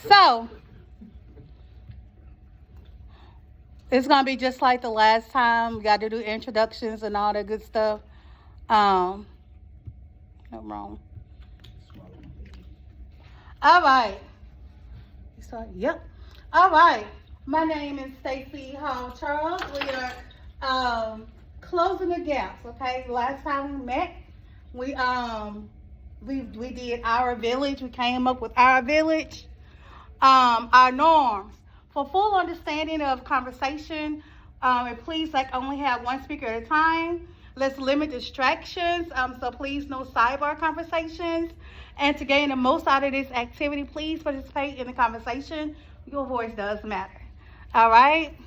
So it's gonna be just like the last time. We got to do introductions and all that good stuff. Um, no wrong. All right. You saw? Yep. All right. My name is Stacy Hall Charles. We are closing the gaps. Okay. Last time we met, we we did our village. We came up with our village. Our norms. For full understanding of conversation, and please like only have one speaker at a time. Let's limit distractions. So please no sidebar conversations. And to gain the most out of this activity, please participate in the conversation. Your voice does matter. All right.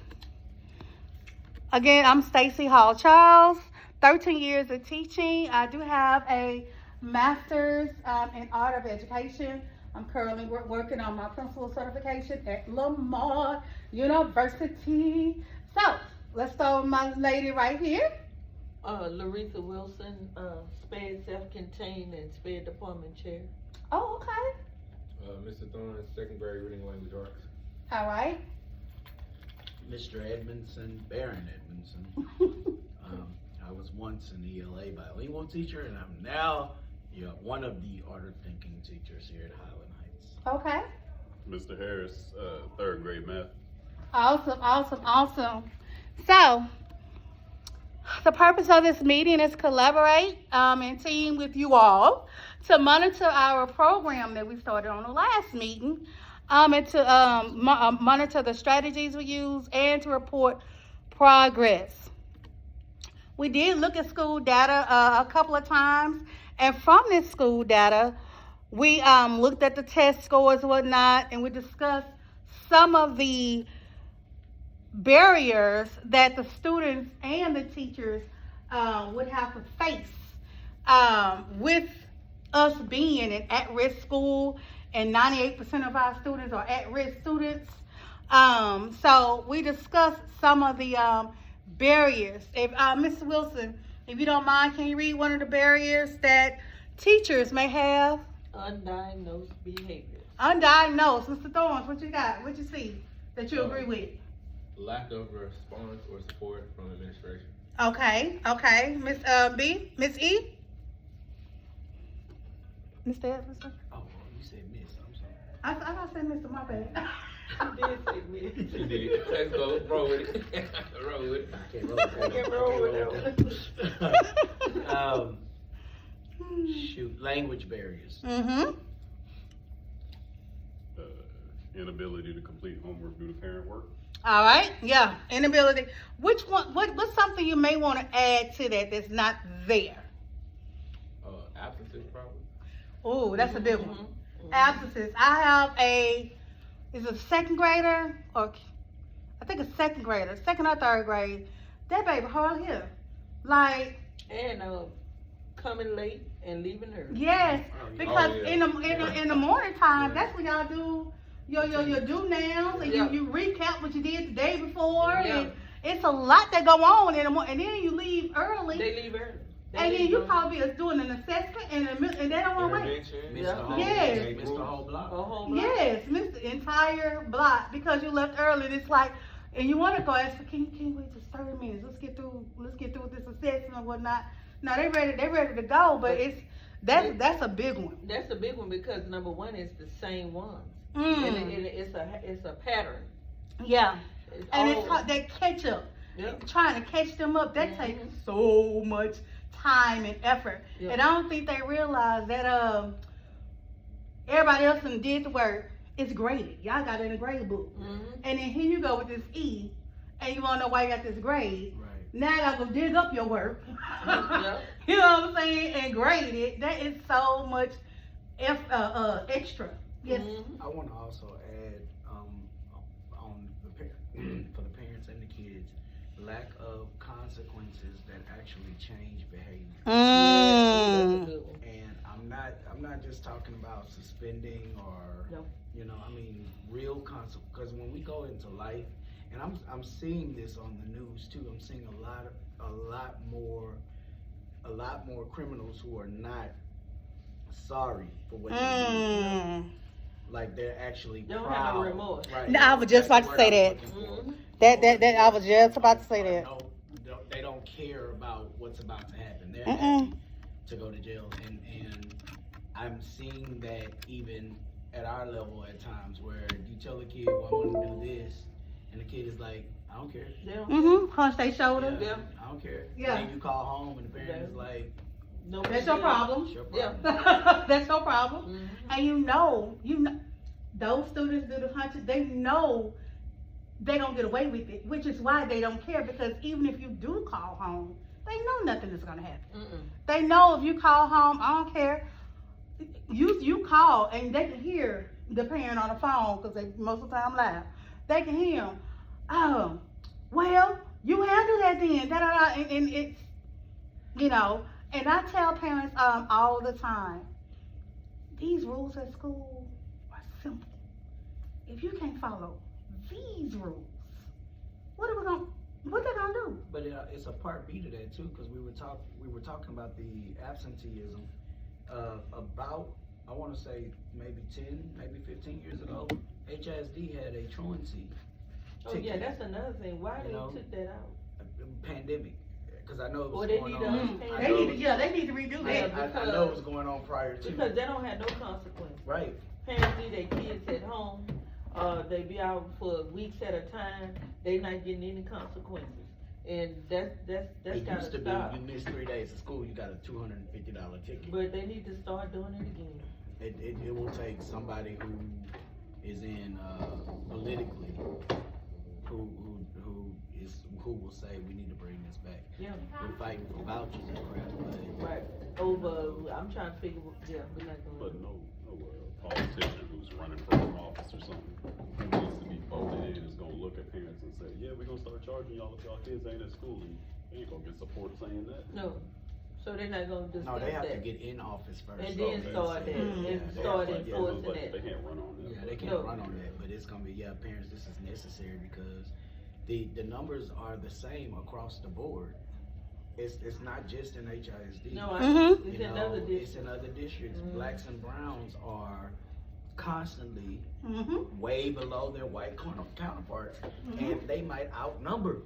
Again, I'm Stacy Hall Charles. 13 years of teaching. I do have a master's in art of education. I'm currently working on my principal certification at Lamar University. So let's start with my lady right here. Laretha Wilson, SPED self-contained and SPED department chair. Oh, okay. Mr. Thorne, second grade reading language arts. All right. Mr. Edmondson, Baron Edmondson. I was once an ELA bilingual teacher, and I'm now one of the art thinking teachers here at Highland Heights. Okay. Mr. Harris, third grade math. Awesome. So, the purpose of this meeting is collaborate and team with you all to monitor our program that we started on the last meeting, and to monitor the strategies we use and to report progress. We did look at school data a couple of times, and from this school data, we looked at the test scores and whatnot, and we discussed some of the barriers that the students and the teachers would have to face with us being an at-risk school, and 98% of our students are at-risk students. So we discussed some of the barriers. If Mr. Wilson, if you don't mind, can you read one of the barriers that teachers may have? Undiagnosed behaviors. Undiagnosed. Mr. Thorns, what you got? What you see that you agree with? Lack of response or support from administration. Okay. Miss B, Miss E, Mr. Edmondson. Oh, you said Miss. I'm sorry. I said Mr. My bad. She did say me. She did. Let's go. Roll with it. Roll with it. I can't roll with that. Shoot, language barriers. Mm-hmm. Inability to complete homework due to parent work. All right. Yeah. Inability. Which one? What's something you may want to add to that that's not there? Absences probably. Oh, that's a big one. Absences. I have is it a second grader, or I think a second grader, second or third grade. That baby hardly here. Like, And coming late and leaving early. yes, because yeah. in the morning time, that's when y'all do your do nows, and you recap what you did the day before, and it's a lot that go on in the morning, and then you leave early, They leave early. and then you probably is doing an assessment, and they don't want to wait. Intervention. Missed the whole, Yes. missed the whole block. A whole lot. Yes, missed the entire block because you left early. And it's like, and you want to go ask, can you wait just 30 minutes? Let's get through with this assessment and whatnot. No, they're ready to go, but that's a big one. That's a big one because number one is the same ones. Mm. And it's a pattern. Yeah, and all- it's called that catch up. Yep. Trying to catch them up, that takes so much time and effort. Yep. And I don't think they realize that everybody else done did the work. It's graded. Y'all got it in a grade book. And then here you go with this E, and you want to know why you got this grade. Right. Now I got to go dig up your work. Yep. You know what I'm saying? And grade it. That is so much extra. Yes. I want to also add on for the parents and the kids, lack of consequences that actually change behavior. That's a good one. And I'm not just talking about suspending or No. real consequences. Because when we go into life, and I'm seeing this on the news too. I'm seeing a lot more criminals who are not sorry for what they do. like they're actually They don't proud. have no remorse. Right. No, I was just That's about to the say word that. I'm looking for. That I was just about to say that. No, they don't care about what's about to happen. They're Mm-mm. happy to go to jail, and I'm seeing that even at our level at times, where you tell a kid, "Well, I'm gonna do this," and the kid is like, "I don't care." They don't, Mm-hmm. Hunch their shoulder. Yeah. I don't care. Yeah. And then you call home, and the parent is like, no. That's your problem. "It's your Yeah. problem." That's no problem. Mhm. And you know, those students do the hunches. They know they don't get away with it, which is why they don't care. Because even if you do call home, they know nothing is gonna happen. Mm-mm. They know if you call home, I don't care. You call and they can hear the parent on the phone because they most of the time loud. They can hear them. Oh, well, you handle that then. Da da da. And it's, you know. And I tell parents all the time, these rules at school are simple. If you can't follow these rules, what they gonna do? But it's a part B to that too, because we were talking about the absenteeism. About, I want to say maybe 10, maybe 15 years ago, HISD had a truancy Oh yeah, that's another thing. Why You they know? took that out? pandemic, because I know it was Well, they going need to on. understand. I know it was- They need to redo Yeah, that. I know it was going on prior to. Because they don't have no consequence. Right. Parents leave their kids at home, they be out for weeks at a time, they not getting any consequences. And that's It gotta used to be, stop. you missed 3 days of school, you got a $250 ticket. But they need to start doing it again. It will take somebody who is in, politically, who will say, we need to bring this back. Yeah, We're fighting for vouchers and crap, but right. Over, I'm trying to figure, yeah, we're not But gonna. no politician who's running for an office or something, who needs to be voted in is gonna look at parents and say, yeah, we're gonna start charging y'all if y'all kids ain't at school, and they ain't gonna get support saying that. No, so they're not gonna discuss no, they have to that. get in office first. And then start that, Mm. and Yeah, start they have to- yeah, enforcing But that. they can't run on that. Yeah, they can't No. run on that, but it's gonna be, parents, this is necessary because the numbers are the same across the board. It's not just in HISD. No, Mhm. it's You in know, other it's districts. in other districts. Mhm. Blacks and browns are constantly Mm-hmm. way below their white counterparts, Mhm. and they might outnumber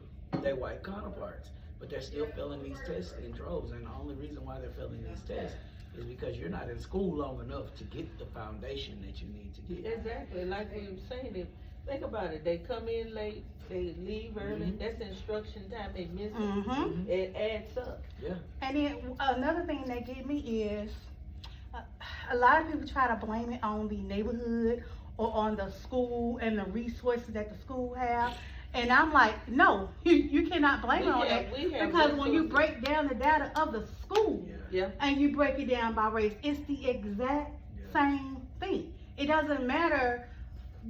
their white counterparts, but they're still failing these tests in droves. And the only reason why they're failing these tests is because you're not in school long enough to get the foundation that you need to get. Exactly, like we were saying, think about it, they come in late, they leave early, Mhm. that's instruction time, they miss it, Mm-hmm. it adds up. Yeah. And then another thing that get me is a lot of people try to blame it on the neighborhood or on the school and the resources that the school have. And I'm like, no, you cannot blame it on that, We have because when you resources. break down the data of the school Yeah, and you break it down by race, it's the exact Yeah. same thing. It doesn't matter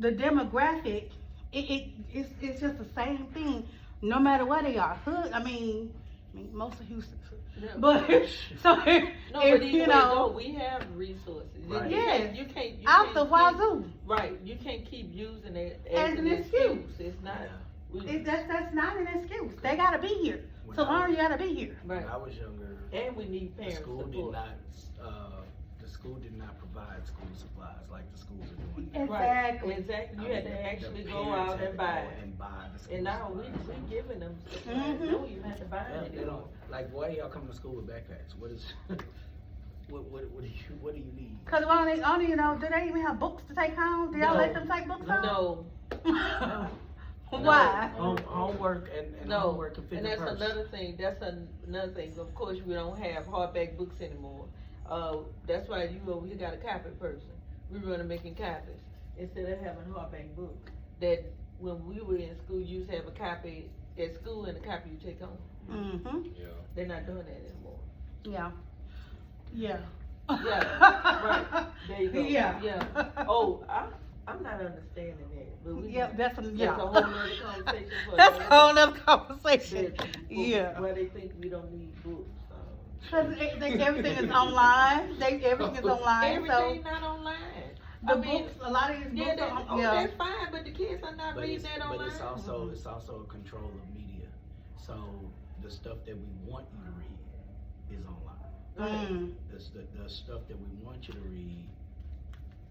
the demographic. It's just the same thing, no matter where they are. Hood, I mean most of Houston's hood. yeah. But so No, if but either you way, know, though, we have resources. Right. Yes. You can't. out the keep- wazoo. Right, you can't keep using it As as an an excuse. excuse, it's not, Yeah. we, That's not an excuse. They gotta be here. When To I learn, was- you gotta be here. right, When I was younger, and we need the parents school did support. not, the school did not provide school supplies like the schools are doing now. Exactly. Exactly, you I had mean, to the actually go parents out had and to buy go it. and buy the school And now we supplies. giving them supplies, Mhm. no, you have to buy Yeah, it they anymore. don't, like, why y'all coming to school with backpacks? What is, what do you need? Cause only, do they even have books to take home? Do y'all No. let them take books home? No, Why? Homework and no, homework can fit and in the that's purse. another thing, another thing, of course, we don't have hardback books anymore. That's why you over here got a copy person, we running making copies, instead of having hardback books. That when we were in school, you used to have a copy at school and a copy you take home, Mm-hmm. Yeah. they're not doing that anymore. Yeah. Yeah. Yeah, right, there you go. Yeah. Yeah. Oh, I'm not understanding that, but we. Yeah, that's a whole nother conversation for That's a another whole day. nother conversation. That- Yeah. Where they think we don't need books, Cause everything is online. Everything is online. So everything not online. the I mean, books, a lot of these books Yeah, are, yeah. that's fine, but the kids are not But reading it's, that but online. it's also a control of media. So the stuff that we want you to read is online. Mm. The stuff that we want you to read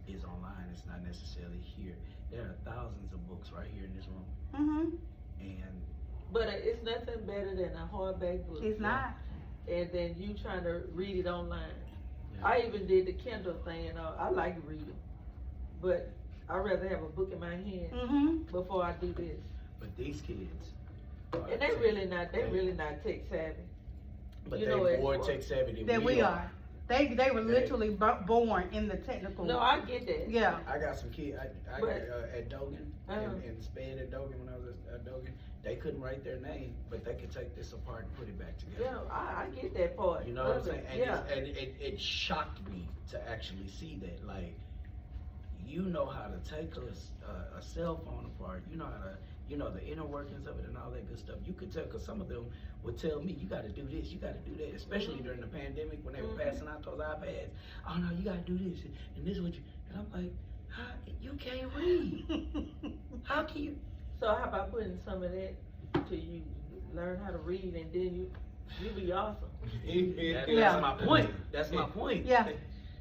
is online. It's not necessarily here. There are thousands of books right here in this room, Mm-hmm. and But it's nothing better than a hardback book. It's not. And then you trying to read it online. Yeah. I even did the Kindle thing, and I like reading, but I'd rather have a book in my hand Mm-hmm. before I do this. but these kids, And they really not tech savvy. but you they know, it's more what- tech savvy That we are. They were literally born in the technical. No, I get that. Yeah. I got some kids But- at Dogan and Sped at Dogan when I was at Dogan. They couldn't write their name, but they could take this apart and put it back together. Yeah, I get that part. You know what I'm saying? And, Yeah. it shocked me to actually see that. Like, you know how to take a cell phone apart. You know how to, you know, the inner workings of it and all that good stuff. You could tell, because some of them would tell me, you got to do this, you got to do that. Especially during the pandemic when they were passing out those iPads. Oh no, you got to do this, and this is what you. And I'm like, how, you can't read. How can you? So how about putting some of that to you learn how to read, and then you be awesome. That's Yeah. my point. That's my point. Yeah.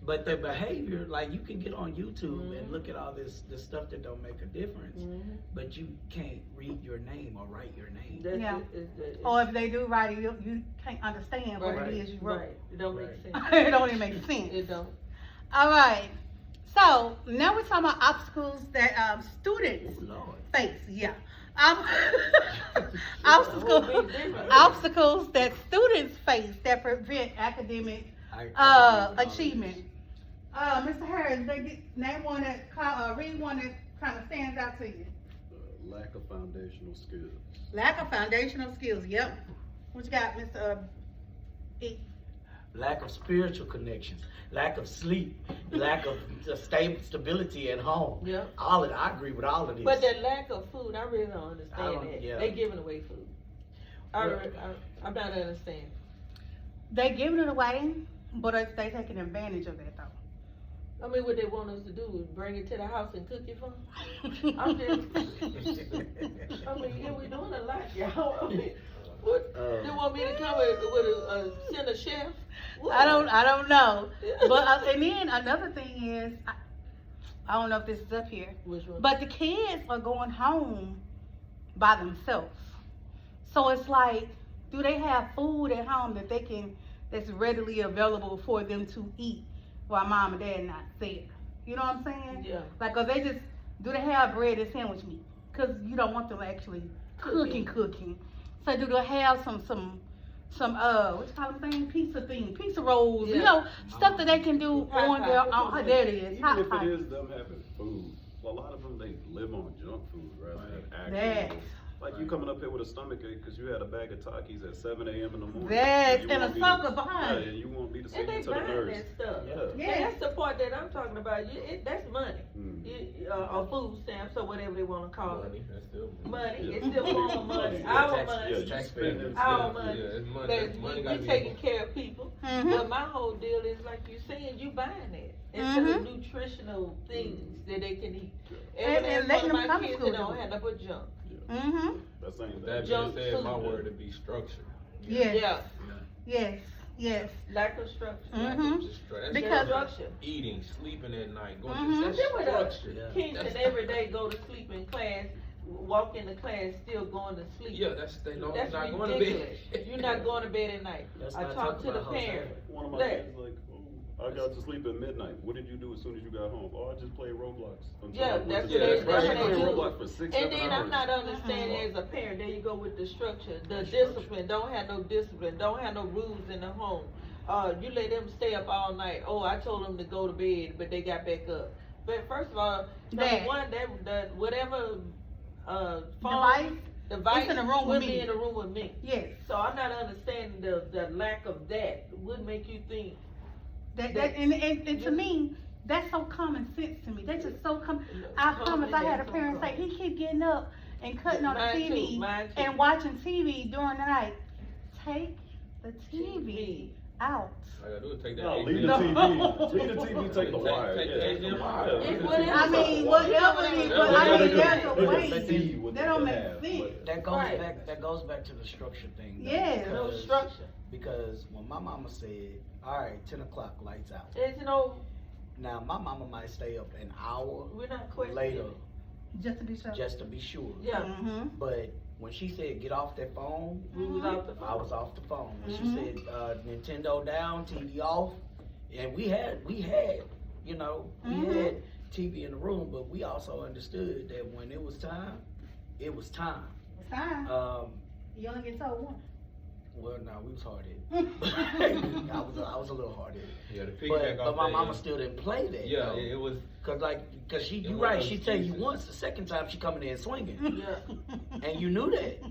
But the behavior, like you can get on YouTube and look at all this stuff that don't make a difference, but you can't read your name or write your name. That's Yeah. it. Or if they do write it, you can't understand what Right. it is you wrote. Right. It don't make Right. sense. It don't even make sense. It don't. All right. So now we're talking about obstacles that students Oh, Lord. face. Yeah. Whole big difference. Obstacles that students face that prevent academic I achievement. Mr. Harris, name one that read one that kind of stands out to you. Lack of foundational skills. Lack of foundational skills. Yep. What you got, Mr. E? Lack of spiritual connections, lack of sleep, lack of stability at home. Yeah. All of I agree with all of this. But that lack of food, I really don't understand that. yeah. They giving away food. I'm not understanding. They giving it away, but they taking advantage of that though. I mean, what they want us to do is bring it to the house and cook it for them. I'm just, I mean, yeah, we doing a lot, y'all. I mean, what, they want me to come with send a chef? What? I don't know. But and then another thing is, I don't know if this is up here, Which one? but the kids are going home by themselves. So it's like, do they have food at home that's readily available for them to eat while mom and dad not there? You know what I'm saying? Yeah. Like, do they have bread and sandwich meat? Cause you don't want them actually cooking. So do they have some what you call them thing? Pizza rolls, you Yeah. know, stuff that they can do Hot on their pockets. own. There it is, Even hot if it pockets. is them having food, a lot of them, they live on junk food rather than actual. That. Like you coming up here with a stomach ache because you had a bag of Takis at 7 a.m. in the morning. That, you and a want me sucker to- behind. Yeah, and you want me to And send they you to the buying nurse. that stuff. Yeah. Yeah. And that's the part that I'm talking about. That's money. Mm. Or food stamps or whatever they want to call Money, that's still it. Money. Yeah. It's still form of money. Yeah, Our tax- money. Yeah, you Taxpayer. spending. Our money. Yeah, it's money. That Money we gotta be taking involved. care of people. Mhm. But my whole deal is like you saying, you buying it instead of nutritional things that they can eat. And Every letting one them of my come to kids school that don't do it. have no but junk. Mm-hmm. That same That thing. Junk being said, my food. word to be structured. Yes. Yeah. Yes. Lack of structure. Mhm. That's Because- structure. eating, sleeping at night, going Mhm. to Then that's with us, structure. Yeah. kids That's- that every day go to sleep in class, walk into class, still going to sleep. Yeah, that's they know That's not going to ridiculous. bed. You're not going to bed at night. Let's I not talked talk to the about Jose. parent. One of my Look. kids like, oh, I got to sleep at midnight. What did you do as soon as you got home? Oh, I just played Roblox. Until Yeah, I went that's to what bed. they- Right, that's you what they played do. Roblox for 6, And 7 then hours. I'm not understanding as a parent, there you go with the structure, the discipline, don't have no discipline, don't have no rules in the home. You let them stay up all night. Oh, I told them to go to bed, but they got back up. But first of all, number That. one, that whatever Device? device It's in the room with would be me. in the room with me. Yes. So I'm not understanding the lack of that would make you think. And to me, that's so common sense to me. That's just so I promise I had a parent say, he keep getting up and cutting on the Mine too, TV mine too. and watching TV during the night. Take the TV out. All I gotta do is take that. No, leave the No. TV. Leave the TV, take the Take- wire. take Yeah, the take the HDMI. wire. It's Leave the whatever. TV, I take the mean, wire. whatever it is, but I mean, there's a way. That don't make sense. That goes Right. back. That goes back to the structure thing. though, Yes. No because- structure. Because when my mama said, "All right, 10 o'clock, lights out," There's no, Now, my mama might stay up an hour We're not questioning. later Just to be sure. just to be sure. Yeah, Mm-hmm. But when she said get off that phone, we was off the I phone. was off the phone. When Mhm. she said Nintendo down, TV off, and we had, you know, we Mhm. had TV in the room, but we also understood that when it was time, it was time. It's time. You only get told one. Well, no, we was hard headed. I was a little hard headed. Yeah, the piggyback But off my that, mama still didn't play that. Yeah, though. it was. Cause she, It you wasn't right, no she tell you excuses. once, the second time she coming in swinging. Yeah. And you knew that.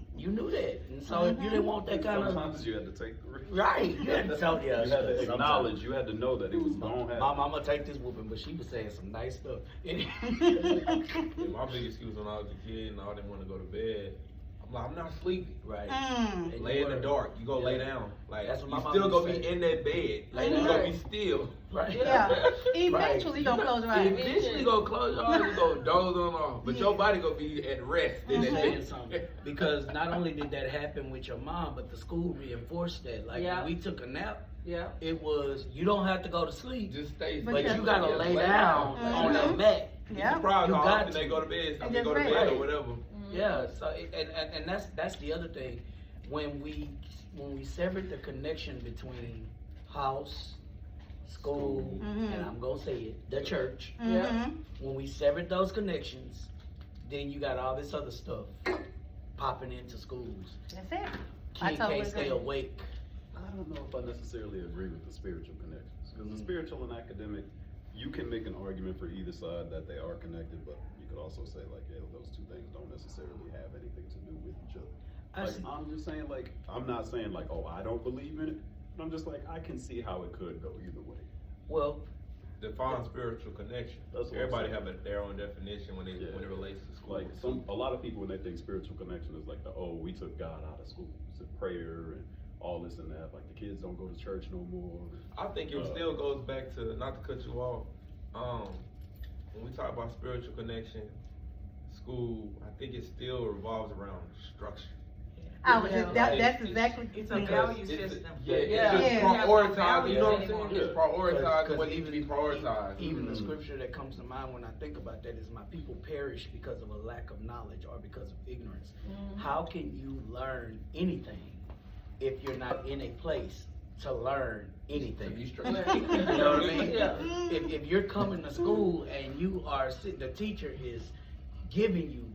And so if you didn't want that kind of, Sometimes you had to take the risk. right, you had to tell You had to sometimes. acknowledge, you had to know that it was gonna happen. My mama take this whooping, but she was saying some nice stuff. Yeah, my biggest excuse when I was a kid and I didn't want to go to bed, I'm like, I'm not sleepy. Right. Mm. And Lay you in the were. dark. You go lay Yeah. down. Like That's what my you mama still gonna used to be say. in that bed. Lay You down. gonna be still. Right. Yeah. Eventually Right. gonna close your eyes. Eventually you gonna close your eyes and go doze on off. But Yeah. your body gonna be at rest in Let me that tell you bed. something. Because not only did that happen with your mom, but the school reinforced that. Like Yeah. when we took a nap, Yeah. it was you don't have to go to sleep, Just stay. But but yeah. you gotta Yeah, lay down on that Mhm. mat. Yeah. You surprised You how got often to. they go to bed, stop And they go to just bed right. or whatever. Yeah, so and that's the other thing. When we severed the connection between house, school, Mhm. and I'm gonna say it, the church. Mhm. When we severed those connections, then you got all this other stuff popping into schools. That's it. I Kid totally can't stay agree. awake. I don't know if I necessarily agree with the spiritual connections, because the Mhm. spiritual and academic, you can make an argument for either side that they are connected, but you could also say like, yeah, those two things don't necessarily have anything to do with each other. I Like, see. I'm just saying, like, I'm not saying like, oh, I don't believe in it, but I'm just like, I can see how it could go either way. Well, Define spiritual connection. That's what I'm Everybody saying. have their own definition when it relates to school. Like a lot of people when they think spiritual connection is like we took God out of school, it's a prayer and all this and that. Like the kids don't go to church no more. I think it still goes back to, not to cut you off, when we talk about spiritual connection, school, I think it still revolves around structure. I was just, that's It's- exactly. It's a me. value It's- system. Yeah, Yeah. it's just Yeah. prioritizing, you know what I'm Yeah. saying? It's Yeah. prioritizing 'Cause what needs to be prioritized. even the Mhm. scripture that comes to mind when I think about that is my people perish because of a lack of knowledge or because of ignorance. Mhm. How can you learn anything if you're not in a place to learn anything? To be You straight. know what I mean? Yeah. If you're coming to school and you are the teacher is giving you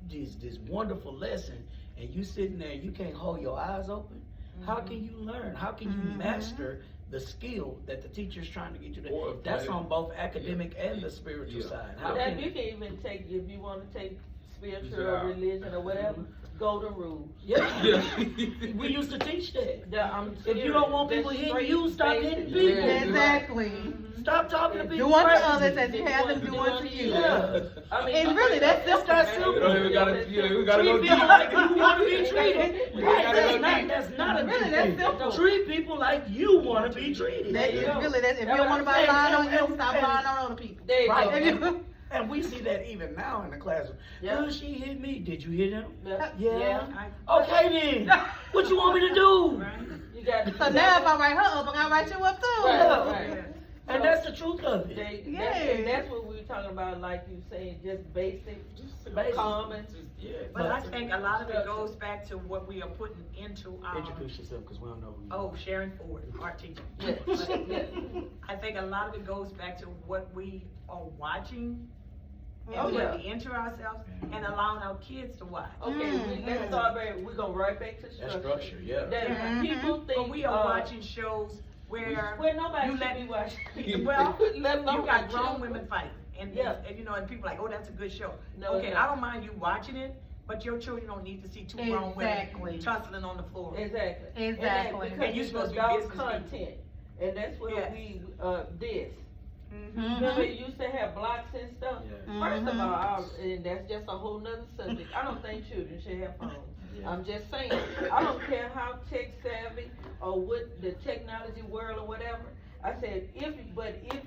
this wonderful lesson and you sitting there and you can't hold your eyes open, how can you learn? How can you Mhm. master the skill that the teacher's trying to get you Or to? That's play- on both academic and the spiritual Yeah. side. How That can you can even take, if you wanna take spiritual Yeah. or religion or whatever, golden rules. Yeah. We used to teach that. I'm If you don't want serious. people That's hitting you, straight stop basic. hitting people. Yeah. Exactly. Stop talking to people. Do unto crazy. others as you have them do unto you. Yeah. I mean, And really, that's It's that simple. You don't even gotta, we gotta go Treat deep. people like you want to be treated. We Right, gotta go that's not a Really, deep that's thing. simple. Treat people like you want to be treated. That you is go. really, that's, if you That's don't what want I'm to lying on saying. you, stop And- lying on other people. There you Right. go. If you- And we see that even now in the classroom. Yeah. Oh, she hit me. Did you hit him? Yeah. Yeah. I- Okay then. What you want me to do? Right? You got. So now if I write her up, I gotta write you up too. Right, right. And that's the truth of it. That's what we were talking about, like you saying, just basic, Basic. common. Yeah. But I think a lot of it goes back to what we are putting into our, Introduce yourself because we don't know who you are. oh, Sharon Ford, art teacher. Yeah, yeah. I think a lot of it goes back to what we are watching Oh, and yeah. what we enter ourselves and allowing our kids to watch. Okay, let's start back, we're gonna right back to That structure. structure, yeah. That Mhm. people think. But we are watching shows where Where nobody you should let- be watching. well, Let alone you got my grown children. women fighting, and Yeah. and you know, and people like, oh, that's a good show. No, Okay, it's I not. don't mind you watching it, but your children don't need to see two grown Exactly. women tussling on the floor. Exactly. Exactly. And, that, And you because supposed to be it's business adult people. content, and that's where Yes. we this. Mhm. Remember, it used to have blocks and stuff. Yeah. First of Mhm. all, and that's just a whole nother subject. I don't think children should have phones. Yeah. I'm just saying. I don't care how tech savvy or what the technology world or whatever. I said, if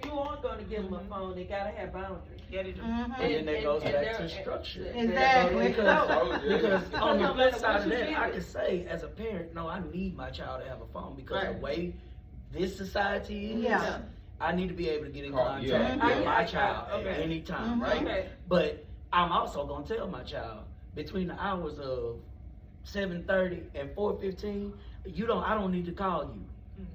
you are gonna give them a phone, they gotta have boundaries. Yeah, they do. Mhm. And then that goes back there- to structure. Exactly. Because Because on the no flip matter side what of you that, give I it. can say as a parent, no, I need my child to have a phone because Right. the way this society is, Yeah. I need to be able to get in Call, contact yeah. with Yeah. my child at Okay. any time, Mhm. right? Okay. But I'm also gonna tell my child between the hours of 7:30 and 4:15, I don't need to call you.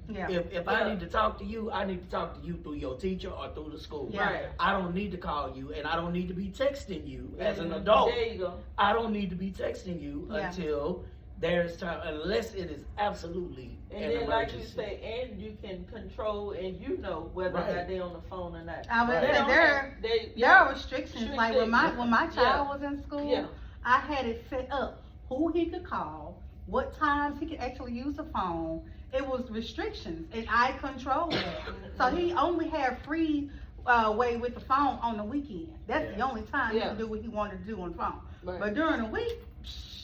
Yeah. If Yeah. I need to talk to you, I need to talk to you through your teacher or through the school. Yeah. Right. I don't need to call you, and I don't need to be texting you as an Mhm. adult. There you go. I don't need to be texting you Yeah. until there's time, unless it is absolutely And an then, like you emergency. say, and you can control, and you know whether or Right. not they're on the phone or not. I would Right. They say don't there have- they- there are restrictions. Like when Restricted. my Yeah. child was in school, Yeah. I had it set up who he could call, what times he could actually use the phone. It was restrictions, and I controlled that. So he only had free way with the phone on the weekend. That's the Yeah. only time he Yeah. could do what he wanted to do on the phone. Right. But during the week,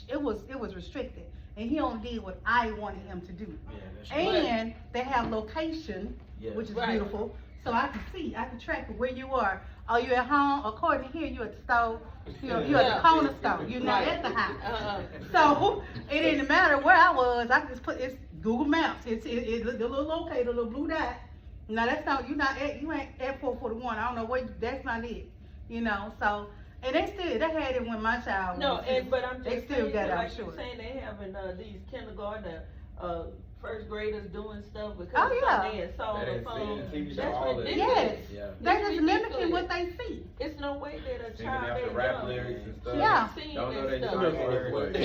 it was restricted, and he only did what I wanted him to do. Yeah, that's right. And they have location, Yeah. which is Right. beautiful. So I can track where you are. Are you at home? According to here, you at the store. You're at Yeah. the corner store. You're not Right. at the house. Uh-uh. So it didn't matter where I was. I could just put it's Google Maps. It's the little locator, the little blue dot. Now that's not you ain't at 441. I don't know where that's not it. You know. So and they had it when my child No, was. and but I'm they just still saying, got that, out like you're short. saying, they having these kindergarten, first graders doing stuff because Oh, yeah. they saw on That the ain't phone. seen TV show, That's all that. ridiculous. Yes. Yeah. They It's just mimicking ridiculous. what they see. It's no way that a Singing child after that rap young lyrics and stuff. Yeah. seen Don't know that they stuff. started first way.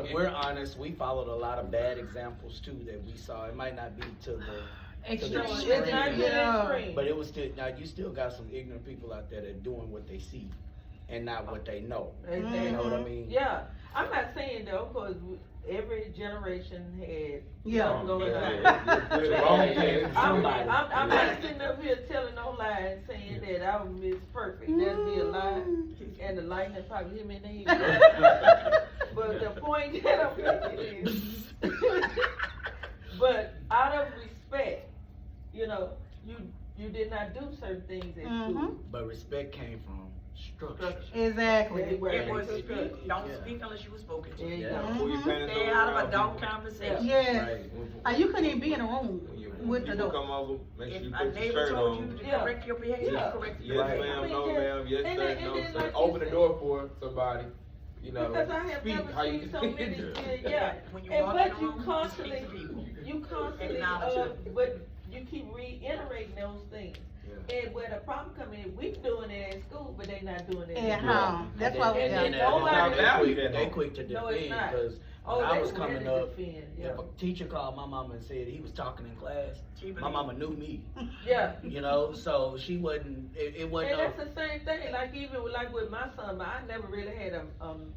If we're honest, we followed a lot of bad examples too that we saw. It might not be to the Extreme. It's not extreme, that extreme. but it was still. Now you still got some ignorant people out there that doing what they see and not what they know. Exactly. You know what I mean? Yeah, I'm not saying though, because every generation had Yeah. something going on. I'm Somebody. not sitting up here telling no lie and saying that I was Miss Perfect. That'd be a lie, and the lightning probably hit me in the head. But the point that I'm making is, but out of respect, you did not do certain things at school. But respect came from structure. Structure. Exactly. It was- It was Structure. speak, don't Yeah. speak unless you were spoken There to. you Yeah. go. Who you paying Stay attention out of around adult people. conversation. Yes. Right. You couldn't even be in a room When with the people door. come over, make sure If you a put your neighbor shirt told you on. to Yeah. correct your behavior, Yeah. you correct Yes, your Right. ma'am, I mean, no, just- ma'am, yes, and sir, then- no, and then sir. like you Open the said- door for somebody, Because I have speak never how you seen so many, yeah. When you And walk but in the you room, you constantly, speak to people. you constantly, Acknowledge but you keep reiterating those things. Yeah. And where the problem come in, we doing it at school, but they not doing it At at home. That's And why then- we and got then it. they- Nobody- they quick to No, it's defend not. because Oh, when I they was coming really up, defend, if yeah. a teacher called my mama and said he was talking in class, She my believe- mama knew me. Yeah. You know, so she wasn't. It wasn't. And that's the same thing, like even like with my son, I never really had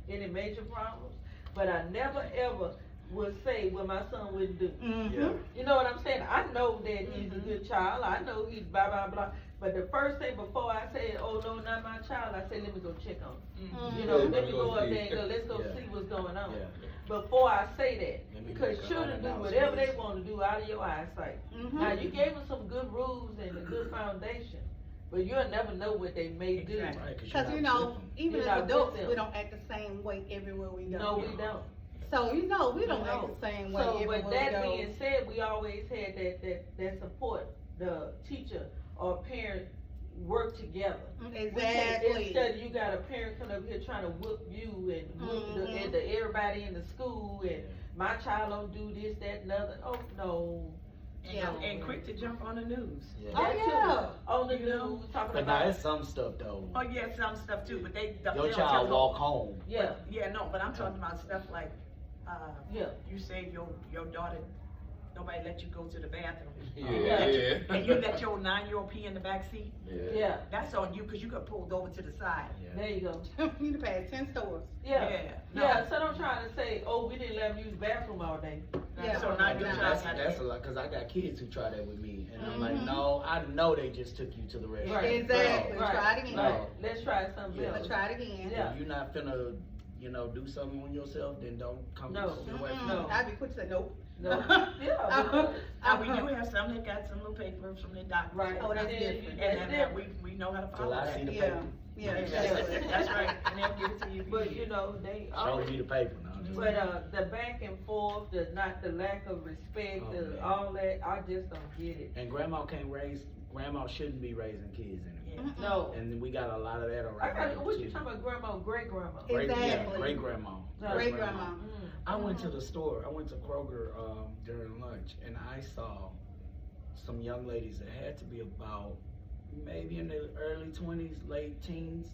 any major problems, but I never ever would say what my son wouldn't do. Yeah. You know what I'm saying? I know that he's a good child, I know he's blah, blah, blah, but the first thing before I say, oh no, not my child, I say, let me go check on him. You know, Yeah, let me go go up see. there and go, let's go Yeah. see what's going on. Yeah. Before I say Let that, me because make a children do announcement. whatever they wanna do out of your eyesight. Mhm. Now, you gave them some good rules and a good foundation, but you'll never know what they may do. Exactly. Right, Because you're you not know, with them. even You're as not with adults, them. we don't act the same way everywhere we go. No, we don't. So we know we don't No. act the same way So, everywhere but we that go. being said, we always had that support, the teacher or parent work together. Exactly. Instead, you got a parent come up here trying to whoop you and whoop Mhm. everybody in the school and my child don't do this, that, and other. Oh, no. Yeah. And quick to jump on the news. Yeah. Oh, That too. yeah. On the You know? news, talking But now about. it's some stuff though. Oh, yeah, some stuff too, but they. Your they'll child tell walk no- home. Yeah, Yeah, no, but I'm talking about stuff like, yeah. you say your daughter, nobody let you go to the bathroom. Yeah. And you let your 9-year-old pee in the back seat, Yeah, that's on you, cause you got pulled over to the side. there you go. You need to pass 10 stores. Yeah, Yeah. yeah, so don't try to say, oh, we didn't let them use the bathroom all day. Yeah. So now Like your that. child got That's a lot, cause I got kids who try that with me, and I'm Mhm. like, no, I know they just took you to the restroom. Right. Exactly. Right. Try it again. Right. Right, let's try something Yeah. else. Let's try it again. Yeah. If you're not finna, do something on yourself, then don't come No. to the restroom. No. I'd be quick to say nope. No. Yeah, because- Now, we do have some that got some little papers from their doctor. Right. Oh, that's And then different. you- And that's then different. we know how to Till follow I that. see the Yeah. paper. Yeah, That's right, and they'll give it to you. But you know, they Show always, me the paper now. but the back and forth, the lack of respect, Oh, man. all that, I just don't get it. And grandma shouldn't be raising kids anymore. Yeah. No. And then we got a lot of that I around got, here, what you too. talking about, grandma, great grandma? Exactly. Great grandma. Great grandma. I went to the store. I went to Kroger during lunch, and I saw some young ladies that had to be about maybe in their early 20s, late teens,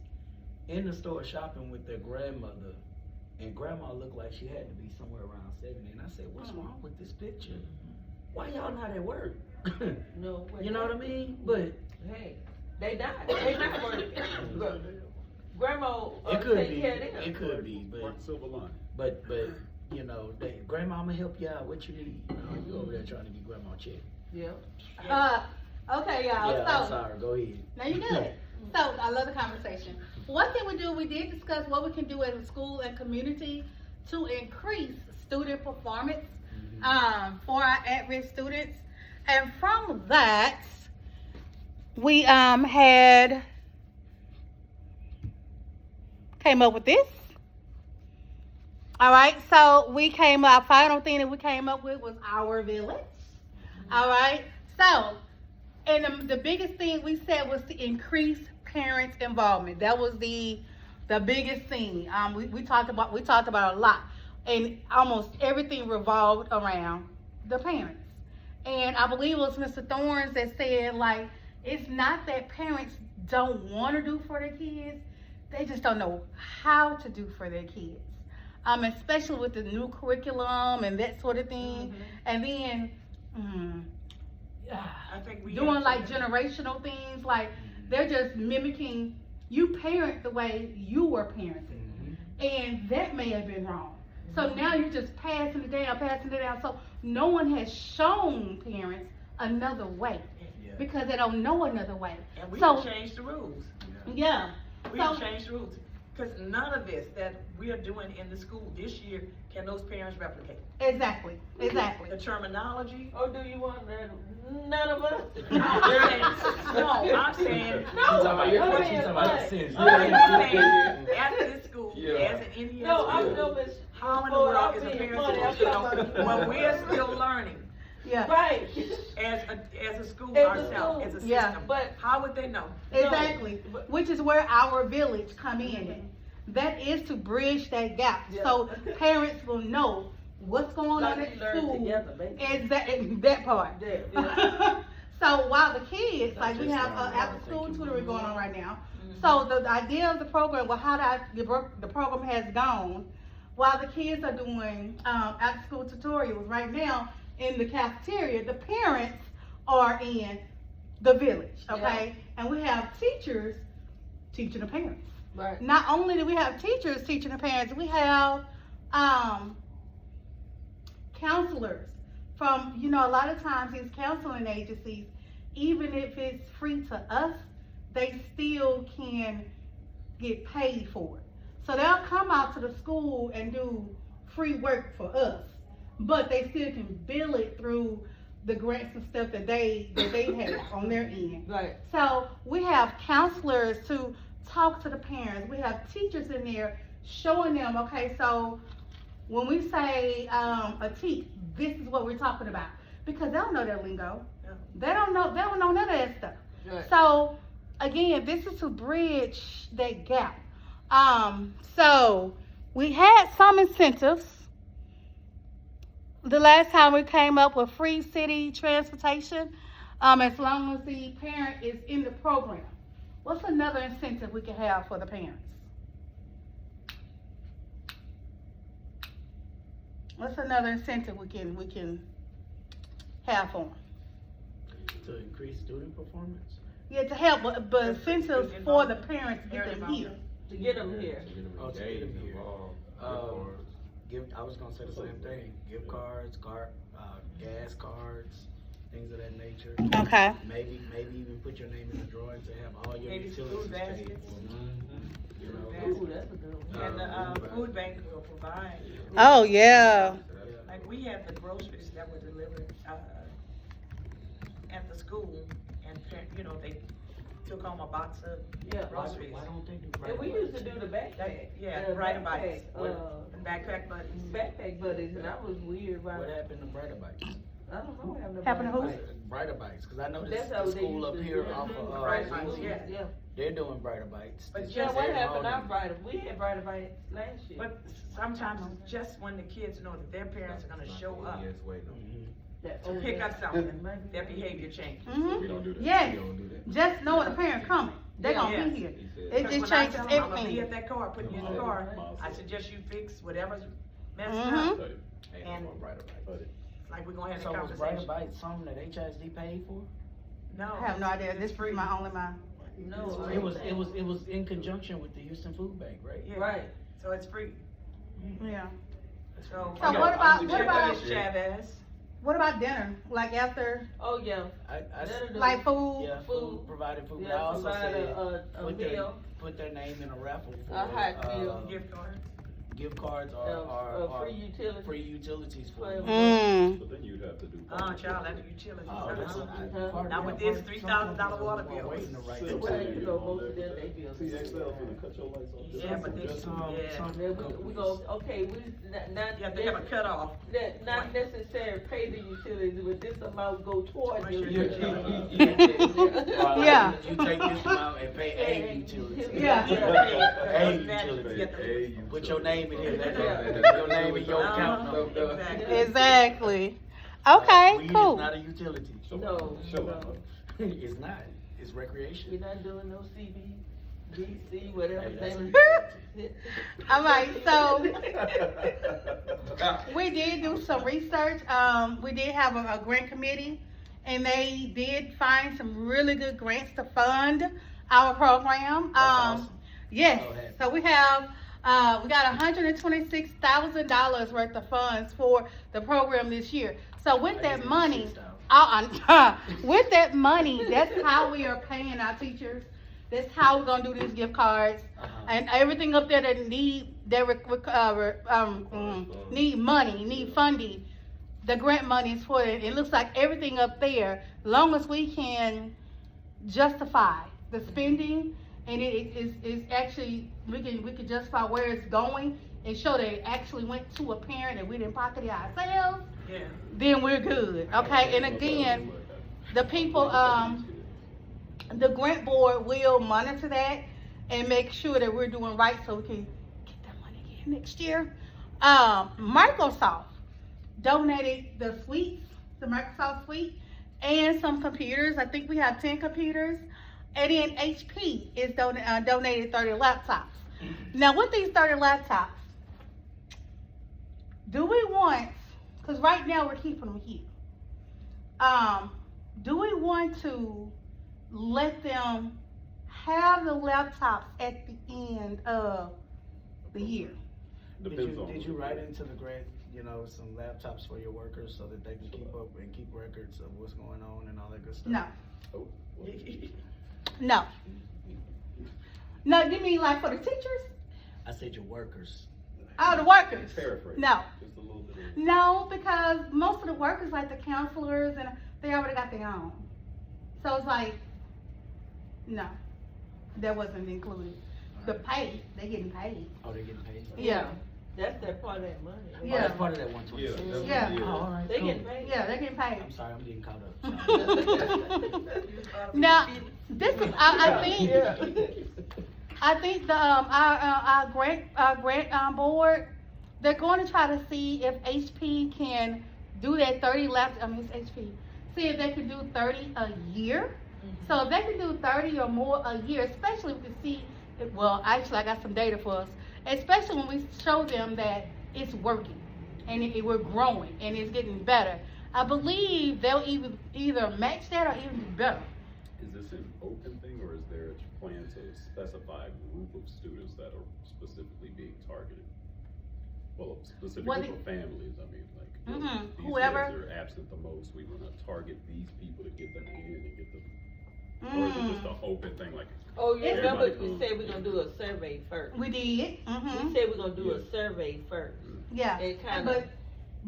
in the store shopping with their grandmother. And grandma looked like she had to be somewhere around 70. And I said, "What's wrong with this picture? Why y'all not at work?" No. You know what I mean? But Hey, they died. They not working. Look, grandma it could take be. care of them. It could be. But Work silver line. But you know, grandma, I'ma help you out. What you need? You over there trying to get grandma checked. Yeah. Okay, y'all. Yeah, I'm So sorry. Go ahead. now you good. So I love the conversation. One thing we do, we did discuss what we can do as a school and community to increase student performance for our at-risk students. And from that, we came up with this. All right, so we came up, final thing that we came up with was our village. All right, so, and the biggest thing we said was to increase parents' involvement. That was the biggest thing. We talked about a lot, and almost everything revolved around the parents. And I believe it was Mr. Thorns that said, like, it's not that parents don't want to do for their kids, they just don't know how to do for their kids. Especially with the new curriculum and that sort of thing. And then I think we doing have like to- generational things, like they're just mimicking you parent the way you were parented. And that may have been wrong. So now you're just passing it down. So no one has shown parents another way Yeah. because they don't know another way. And we So can change the rules. yeah. We So can change the rules. Because none of this that we are doing in the school this year can those parents replicate. exactly. The terminology. Oh, do you want that? None of us? I'm saying. No, You're I'm saying what? sense. I'm saying, at this school, Yeah. as an Indiana No, school, I'm no Miss. how in the world is a parent supposed to know when we're still learning Yeah. Right. as a school As a ourselves, school, as a yeah, system? but- How would they know? Exactly, No, but- which is where our village come in. That is to bridge that gap, so parents will know what's going on Like at we learn school. together, baby. That part. Yeah. So while the kids, like we just have learning after how school to think tutoring going on right now. So the idea of the program, well, how the program has gone, while the kids are doing after school tutorials right now in the cafeteria, the parents are in the village, okay? And we have teachers teaching the parents. Right. Not only do we have teachers teaching the parents, we have counselors from, a lot of times these counseling agencies, even if it's free to us, they still can get paid for it. So they'll come out to the school and do free work for us, but they still can bill it through the grants and stuff that they have on their end. Right. So we have counselors to talk to the parents. We have teachers in there showing them, okay, so when we say a teach, this is what we're talking about. Because they don't know that lingo. Yeah. They don't know none of that stuff. Right. So again, this is to bridge that gap. So we had some incentives. The last time we came up with free city transportation, as long as the parent is in the program. What's another incentive we can have for the parents? What's another incentive we can have for them? To increase student performance. Yeah, to help, but incentives for the parents to get them here. To get them here. Oh, to get them here. I was gonna say the same thing. Gift cards, gas cards, things of that nature. Okay. Maybe even put your name in the drawing to have all your Maybe utilities food paid baskets. for. You know, Ooh, that's a good one. And the food bank will provide. Oh, yeah. Like we have the groceries that were delivered at the school, and they took home a box of Yeah. groceries. Why don't they do And we used to do the backpack. Yeah, the Brighter backpack, Bites. Backpack buddies. Backpack buddies, and I was weird, right? What happened to Brighter Bites? I don't know what happened to Happened to who? Brighter Bites. Brighter Bites, cause I know That's this how the they school used up to here do it. off of, Brighter Bites, Zuzu, yeah. Yeah. they're doing Brighter Bites. But It's Yeah, just what they're happened, our holding- Brighter, we had Brighter Bites last year. But sometimes it's just when the kids know that their parents are gonna show up Yes, wait, no. Mhm. That- to oh, pick that- up something, Maybe their that- behavior changes. Mhm. We don't do that. Yes, We don't do that. just knowing the parent coming, they Yeah. gonna Yes. be here. He said- It Because just when I changes tell them I'm gonna be everything. at that car, putting you in the Yeah. car, I Awesome. suggest you fix whatever's messed Mhm. up. But it- Ain't no more Brighter Bites. but it- It's like we're gonna have So that was Brighter conversation. Bites something that HISD paid for? No. I have no idea, this free my only mine. No. It was in conjunction with the Houston Food Bank, right? Yeah. Right. So it's free. Yeah. So. So what about, what about, Ms. Chavez? what about dinner, like after, Oh, yeah. I That'll do. like food? yeah, food, provided food, but I Yeah, also provide said, a put their, meal. put their name in a raffle for, A hot meal. Gift card? gift cards or Free utilities. free utilities for. For- Mm. But then you'd have to do. Child, that's utilities. Oh, listen, Uh-huh. part of Not that with this part- $3,000 some water companies bill. are waiting to write Six, them. Well, seven, you know, all most of that. them, they bills. TXL finna cut your lights off. Yeah, but they- Some Yeah. Yeah, we companies. go, okay, we, not. Yeah, they have a cutoff. Not necessarily pay the utilities, but this amount go towards your Yeah. utilities. Yeah. You take this amount and pay a utility. Yeah. A Naturally, utility. get the- Put your name in here, Yeah. your name in your account Uh-huh, number. exactly. Exactly. Okay, Weed cool. is not a utility. No, no. It's not, it's We're recreation. not doing no CBDC, whatever Hey, that's thing. All right, so we did do some research. We did have a grant committee, and they did find some really good grants to fund our program. That's awesome. Yes, So happy. so we have, we got $126,000 worth of funds for the program this year. So with that money, with that money, that's how we are paying our teachers. That's how we're gonna do these gift cards and everything up there that need need money, need funding. The grant money is for it. It looks like everything up there, long as we can justify the spending, and it is actually we can justify where it's going and show that it actually went to a parent and we didn't pocket it ourselves. Yeah. Then we're good. Okay, and again, the people, the grant board will monitor that and make sure that we're doing right so we can get that money again next year. Microsoft donated the suites, the Microsoft suite, and some computers. I think we have 10 computers. And then HP is donated 30 laptops. Now with these 30 laptops, do we want, because right now we're keeping them here. Do we want to let them have the laptops at the end of the year? Depends on. Did you write into the grant, some laptops for your workers so that they can keep up and keep records of what's going on and all that good stuff? No, Oh, well, no. No, you mean like for the teachers? I said your workers. Oh, the workers? Paraphrase. No. Just a little bit of. No, because most of the workers, like the counselors, and they already got their own. So it's like, no, that wasn't included. The pay, they getting paid. Oh, they're getting paid? Yeah, That's that part of that money. Oh, Yeah. that's part of that 126. Yeah, that's- Yeah. Oh, all right, They cool. getting paid. yeah, they're getting paid. I'm sorry, I'm getting caught up. Now, this is, I think the, our grant board, they're going to try to see if HP can do that 30 it's HP. See if they can do 30 a year. So if they can do 30 or more a year, especially if we can see, well, actually I got some data for us, especially when we show them that it's working and we're growing and it's getting better. I believe they'll either match that or even do better. Is this an open thing, or is there a plan to specify a group of students that are specifically being targeted? Well, specifically Well, for families, I mean, like, Mhm. these Whoever- kids are absent the most, we wanna target these people to get them in and get them, or is it just an open thing, like? Oh, you remember everybody we goes? said we're gonna do a survey first. We did, We said we're gonna do a Yeah. survey first. yeah, It kinda- but